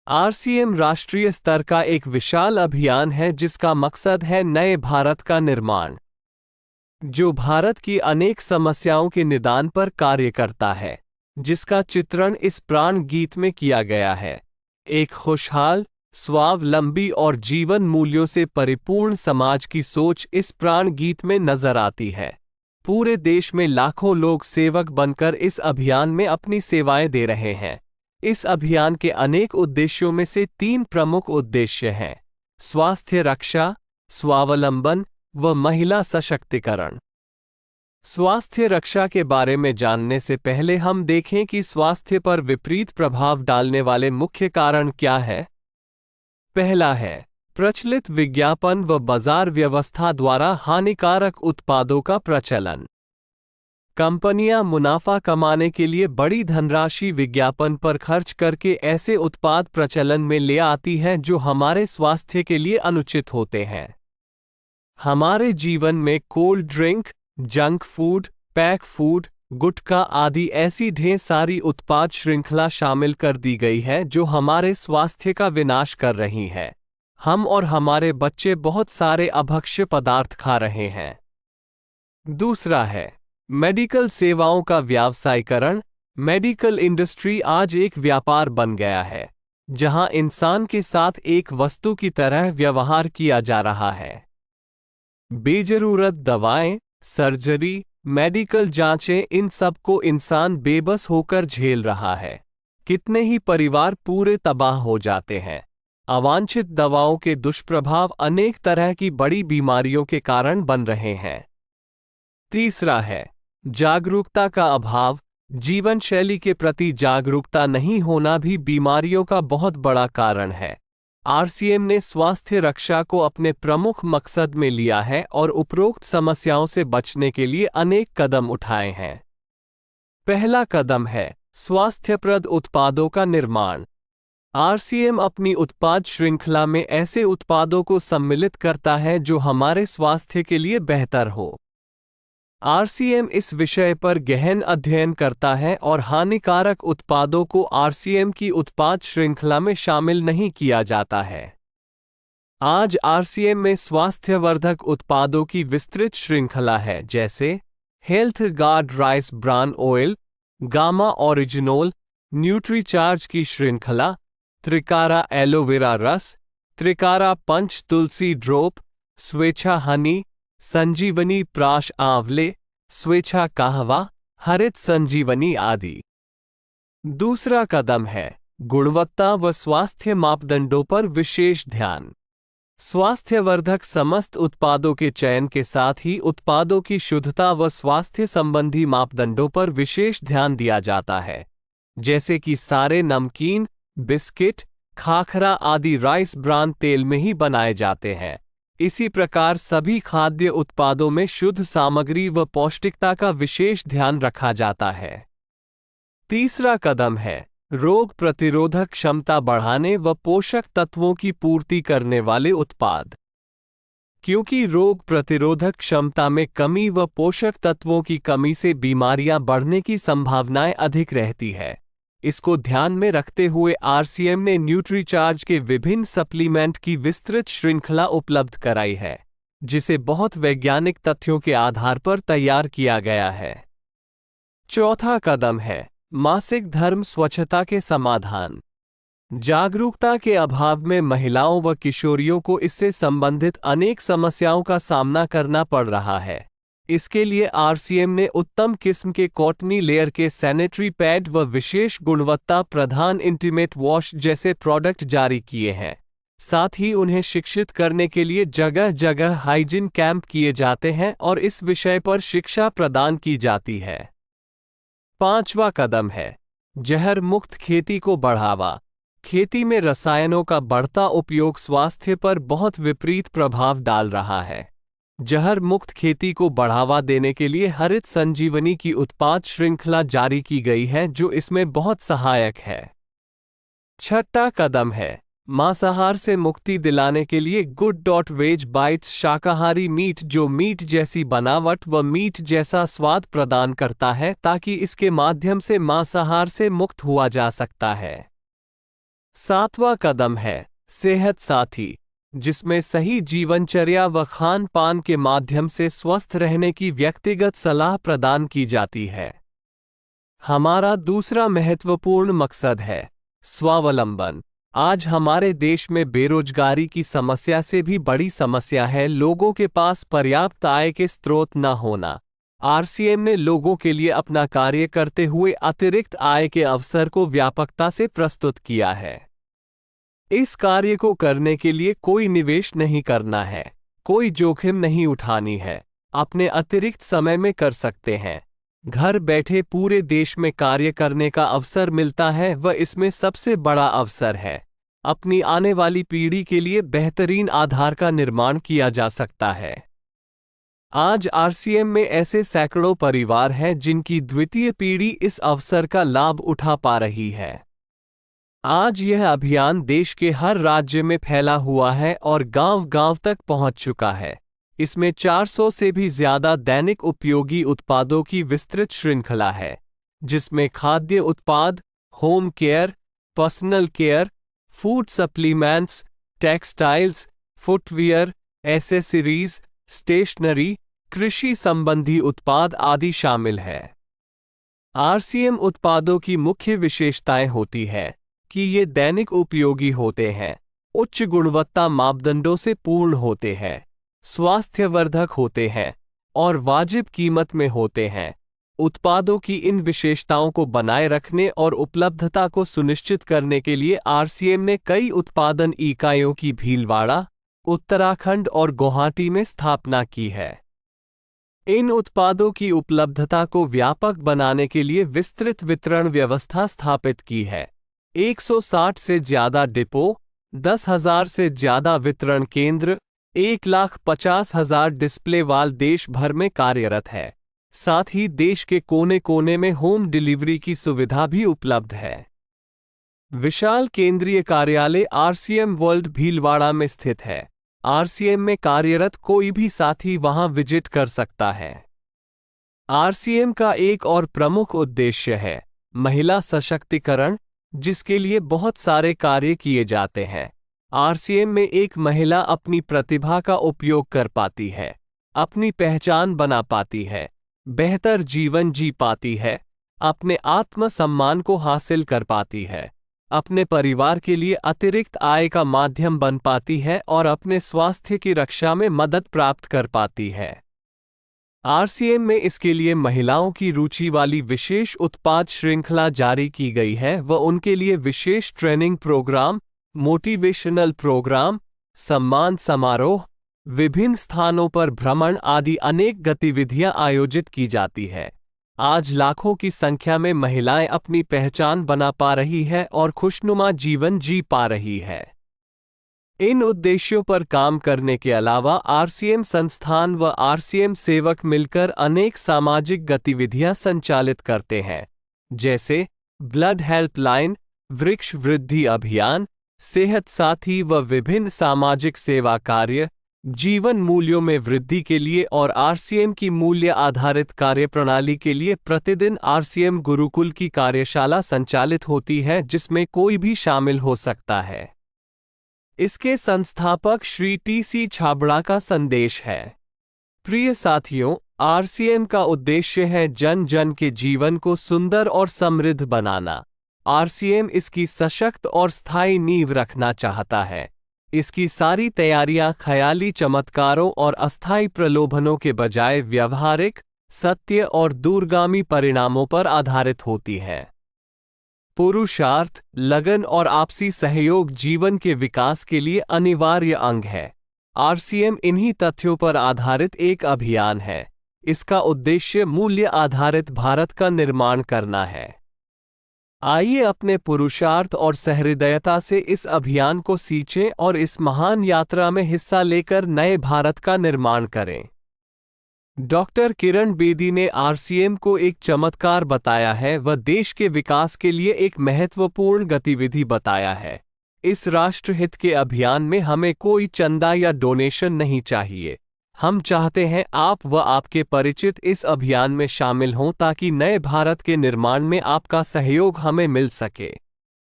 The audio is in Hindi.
आरसीएम राष्ट्रीय स्तर का एक विशाल अभियान है जिसका मकसद है नए भारत का निर्माण, जो भारत की अनेक समस्याओं के निदान पर कार्य करता है, जिसका चित्रण इस प्राण गीत में किया गया है। एक खुशहाल, स्वावलंबी और जीवन मूल्यों से परिपूर्ण समाज की सोच इस प्राण गीत में नजर आती है। पूरे देश में लाखों लोग सेवक बनकर इस अभियान में अपनी सेवाएं दे रहे हैं। इस अभियान के अनेक उद्देश्यों में से 3 प्रमुख उद्देश्य हैं: स्वास्थ्य रक्षा, स्वावलंबन व महिला सशक्तिकरण। स्वास्थ्य रक्षा के बारे में जानने से पहले हम देखें कि स्वास्थ्य पर विपरीत प्रभाव डालने वाले मुख्य कारण क्या है। पहला है प्रचलित विज्ञापन व बाजार व्यवस्था द्वारा हानिकारक उत्पादों का प्रचलन। कंपनियां मुनाफा कमाने के लिए बड़ी धनराशि विज्ञापन पर खर्च करके ऐसे उत्पाद प्रचलन में ले आती हैं जो हमारे स्वास्थ्य के लिए अनुचित होते हैं। हमारे जीवन में cold drink, junk food, pack food, gutkha आदि ऐसी ढेर सारी उत्पाद श्रृंखला शामिल कर दी गई है जो हमारे स्वास्थ्य का विनाश कर रही है। हम और हमारे बच्चे बहुत सारे अभक्ष्य पदार्थ खा रहे हैं। दूसरा है मेडिकल सेवाओं का व्यावसायीकरण। मेडिकल इंडस्ट्री आज एक व्यापार बन गया है, जहां इंसान के साथ एक वस्तु की तरह व्यवहार किया जा रहा है। बेजरूरत दवाएं, सर्जरी, मेडिकल जांचें, इन सब को इंसान बेबस होकर झेल रहा है। कितने ही परिवार पूरे तबाह हो जाते हैं। अवांछित दवाओं के दुष्प्रभाव अनेक तरह की बड़ी बीमारियों के कारण बन रहे हैं। तीसरा है जागरूकता का अभाव। जीवन शैली के प्रति जागरूकता नहीं होना भी बीमारियों का बहुत बड़ा कारण है। आरसीएम ने स्वास्थ्य रक्षा को अपने प्रमुख मकसद में लिया है और उपरोक्त समस्याओं से बचने के लिए अनेक कदम उठाए हैं। पहला कदम है स्वास्थ्यप्रद उत्पादों का निर्माण। आरसीएम अपनी उत्पाद श्रृंखला में ऐसे उत्पादों को सम्मिलित करता है जो हमारे स्वास्थ्य के लिए बेहतर हो। आरसीएम इस विषय पर गहन अध्ययन करता है और हानिकारक उत्पादों को आरसीएम की उत्पाद श्रृंखला में शामिल नहीं किया जाता है। आज आरसीएम में स्वास्थ्यवर्धक उत्पादों की विस्तृत श्रृंखला है, जैसे Health Guard rice bran oil, gamma oryzanol, Nutricharge की श्रृंखला, त्रिकारा एलोवेरा रस, त्रिकारा पंच तुलसी ड्रॉप, स्वेच्छा हनी, संजीवनी प्राश आंवले, स्वेच्छा कहवा, हरित संजीवनी आदि। दूसरा कदम है गुणवत्ता व स्वास्थ्य मापदंडों पर विशेष ध्यान। स्वास्थ्यवर्धक समस्त उत्पादों के चयन के साथ ही उत्पादों की शुद्धता व स्वास्थ्य संबंधी मापदंडों पर विशेष ध्यान दिया जाता है, जैसे कि सारे नमकीन, बिस्किट, खाखरा आदि राइस ब्रान तेल में ही बनाए जाते हैं। इसी प्रकार सभी खाद्य उत्पादों में शुद्ध सामग्री व पौष्टिकता का विशेष ध्यान रखा जाता है। तीसरा कदम है रोग प्रतिरोधक क्षमता बढ़ाने व पोषक तत्वों की पूर्ति करने वाले उत्पाद। क्योंकि रोग प्रतिरोधक क्षमता में कमी व पोषक तत्वों की कमी से बीमारियां बढ़ने की संभावनाएं अधिक रहती है, इसको ध्यान में रखते हुए आरसीएम ने न्यूट्रीचार्ज के विभिन्न सप्लीमेंट की विस्तृत श्रृंखला उपलब्ध कराई है, जिसे बहुत वैज्ञानिक तथ्यों के आधार पर तैयार किया गया है। चौथा कदम है मासिक धर्म स्वच्छता के समाधान। जागरूकता के अभाव में महिलाओं व किशोरियों को इससे संबंधित अनेक समस्याओं का सामना करना पड़ रहा है। इसके लिए आरसीएम ने उत्तम किस्म के कॉटनी लेयर के सैनिटरी पैड व विशेष गुणवत्ता प्रधान इंटीमेट वॉश जैसे प्रोडक्ट जारी किए हैं। साथ ही उन्हें शिक्षित करने के लिए जगह जगह हाइजीन कैंप किए जाते हैं और इस विषय पर शिक्षा प्रदान की जाती है। पांचवा कदम है जहर मुक्त खेती को बढ़ावा। खेती में रसायनों का बढ़ता उपयोग स्वास्थ्य पर बहुत विपरीत प्रभाव डाल रहा है। जहर मुक्त खेती को बढ़ावा देने के लिए हरित संजीवनी की उत्पाद श्रृंखला जारी की गई है, जो इसमें बहुत सहायक है। छठा कदम है मांसाहार से मुक्ति दिलाने के लिए गुड.वेज बाइट्स शाकाहारी मीट, जो मीट जैसी बनावट व मीट जैसा स्वाद प्रदान करता है, ताकि इसके माध्यम से मांसाहार से मुक्त हुआ जा सकता है। सातवां कदम है सेहत साथी, जिसमें सही जीवनचर्या व खान पान के माध्यम से स्वस्थ रहने की व्यक्तिगत सलाह प्रदान की जाती है। हमारा दूसरा महत्वपूर्ण मकसद है स्वावलंबन। आज हमारे देश में बेरोजगारी की समस्या से भी बड़ी समस्या है लोगों के पास पर्याप्त आय के स्रोत न होना। आरसीएम ने लोगों के लिए अपना कार्य करते हुए अतिरिक्त आय के अवसर को व्यापकता से प्रस्तुत किया है। इस कार्य को करने के लिए कोई निवेश नहीं करना है, कोई जोखिम नहीं उठानी है, अपने अतिरिक्त समय में कर सकते हैं। घर बैठे पूरे देश में कार्य करने का अवसर मिलता है व इसमें सबसे बड़ा अवसर है अपनी आने वाली पीढ़ी के लिए बेहतरीन आधार का निर्माण किया जा सकता है। आज आरसीएम में ऐसे सैकड़ों परिवार हैं जिनकी द्वितीय पीढ़ी इस अवसर का लाभ उठा पा रही है। आज यह अभियान देश के हर राज्य में फैला हुआ है और गांव-गांव तक पहुंच चुका है। इसमें 400 से भी ज्यादा दैनिक उपयोगी उत्पादों की विस्तृत श्रृंखला है, जिसमें खाद्य उत्पाद, home care, personal care, food supplements, textiles, footwear, accessories, stationery, कृषि संबंधी उत्पाद आदि शामिल है। आरसीएम उत्पादों की मुख्य विशेषताएं होती है कि ये दैनिक उपयोगी होते हैं, उच्च गुणवत्ता मापदंडों से पूर्ण होते हैं, स्वास्थ्यवर्धक होते हैं और वाजिब कीमत में होते हैं। उत्पादों की इन विशेषताओं को बनाए रखने और उपलब्धता को सुनिश्चित करने के लिए आरसीएम ने कई उत्पादन इकाइयों की भीलवाड़ा, उत्तराखंड और गुवाहाटी में स्थापना की है। इन उत्पादों की उपलब्धता को व्यापक बनाने के लिए विस्तृत वितरण व्यवस्था स्थापित की है। 160 से ज्यादा डिपो, 10,000 से ज्यादा वितरण केंद्र, 1,50,000 डिस्प्ले वाल देश भर में कार्यरत है। साथ ही देश के कोने कोने में होम डिलीवरी की सुविधा भी उपलब्ध है। विशाल केंद्रीय कार्यालय आरसीएम वर्ल्ड भीलवाड़ा में स्थित है। आरसीएम में कार्यरत कोई भी साथी वहां विजिट कर सकता है। आरसीएम का एक और प्रमुख उद्देश्य है महिला सशक्तिकरण, जिसके लिए बहुत सारे कार्य किए जाते हैं। आरसीएम में एक महिला अपनी प्रतिभा का उपयोग कर पाती है, अपनी पहचान बना पाती है, बेहतर जीवन जी पाती है, अपने आत्मसम्मान को हासिल कर पाती है, अपने परिवार के लिए अतिरिक्त आय का माध्यम बन पाती है और अपने स्वास्थ्य की रक्षा में मदद प्राप्त कर पाती है। आरसीएम में इसके लिए महिलाओं की रुचि वाली विशेष उत्पाद श्रृंखला जारी की गई है व उनके लिए विशेष ट्रेनिंग प्रोग्राम, मोटिवेशनल प्रोग्राम, सम्मान समारोह, विभिन्न स्थानों पर भ्रमण आदि अनेक गतिविधियां आयोजित की जाती है। आज लाखों की संख्या में महिलाएं अपनी पहचान बना पा रही है और खुशनुमा जीवन जी पा रही है। इन उद्देश्यों पर काम करने के अलावा आरसीएम संस्थान व आरसीएम सेवक मिलकर अनेक सामाजिक गतिविधियां संचालित करते हैं, जैसे ब्लड हेल्पलाइन, वृक्ष वृद्धि अभियान, सेहत साथी व विभिन्न सामाजिक सेवा कार्य, जीवन मूल्यों में वृद्धि के लिए और आरसीएम की मूल्य आधारित कार्यप्रणाली के लिए प्रतिदिन आरसीएम गुरुकुल की कार्यशाला संचालित होती है, जिसमें कोई भी शामिल हो सकता है। इसके संस्थापक श्री टी.सी. छाबड़ा का संदेश है। प्रिय साथियों, आरसीएम का उद्देश्य है जन जन के जीवन को सुंदर और समृद्ध बनाना। आरसीएम इसकी सशक्त और स्थायी नींव रखना चाहता है। इसकी सारी तैयारियां ख्याली चमत्कारों और अस्थायी प्रलोभनों के बजाय व्यवहारिक, सत्य और दूरगामी परिणामों पर आधारित होती हैं। पुरुषार्थ, लगन और आपसी सहयोग जीवन के विकास के लिए अनिवार्य अंग है। आरसीएम इन्हीं तथ्यों पर आधारित एक अभियान है। इसका उद्देश्य मूल्य आधारित भारत का निर्माण करना है। आइए अपने पुरुषार्थ और सहृदयता से इस अभियान को सींचें और इस महान यात्रा में हिस्सा लेकर नए भारत का निर्माण करें। डॉक्टर किरण बेदी ने आरसीएम को एक चमत्कार बताया है व देश के विकास के लिए एक महत्वपूर्ण गतिविधि बताया है। इस राष्ट्रहित के अभियान में हमें कोई चंदा या डोनेशन नहीं चाहिए। हम चाहते हैं आप व आपके परिचित इस अभियान में शामिल हों ताकि नए भारत के निर्माण में आपका सहयोग हमें मिल सके।